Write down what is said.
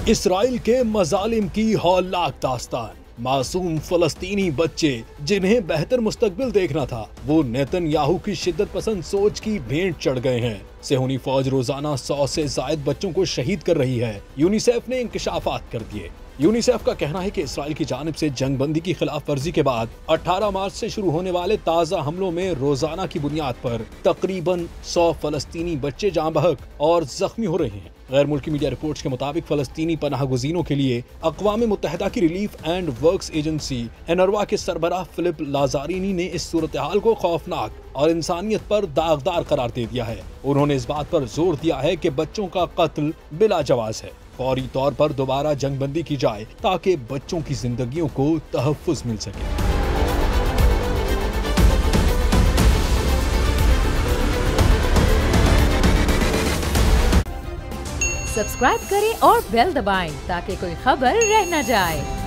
Israel के मजालिम की हौलनाक दास्तान। मासूम फलस्तीनी बच्चे जिन्हें बेहतर मुस्तकबिल देखना था, वो नेतन्याहू की शिद्दत पसंद सोच की भेंट चढ़ गए हैं। सेहूनी फौज रोजाना 100 से जायद बच्चों को शहीद कर रही है। यूनिसेफ ने इंकशाफात कर दिए। यूनिसेफ का कहना है कि इसराइल की जानिब से जंगबंदी की खिलाफ वर्जी के बाद 18 मार्च से शुरू होने वाले ताज़ा हमलों में रोजाना की बुनियाद पर तकरीबन 100 फलस्तीनी बच्चे जाँ बहक और जख्मी हो रहे हैं। गैर मुल्की मीडिया रिपोर्ट्स के मुताबिक फलस्तीनी पनाह गुज़ीनों के लिए अक़वाम मुत्तहिदा की रिलीफ एंड वर्क्स एजेंसी एनरवा के सरबराह फिलिप लाजारिनी ने इस सूरत हाल को खौफनाक और इंसानियत पर दागदार करार दे दिया है। उन्होंने इस बात पर जोर दिया है कि बच्चों का कत्ल बिला जवाज है। फौरी तौर पर दोबारा जंगबंदी की जाए ताकि बच्चों की जिंदगियों को तहफ़्फ़ुज़ मिल सके। सब्सक्राइब करें और बेल दबाएं ताकि कोई खबर रह न जाए।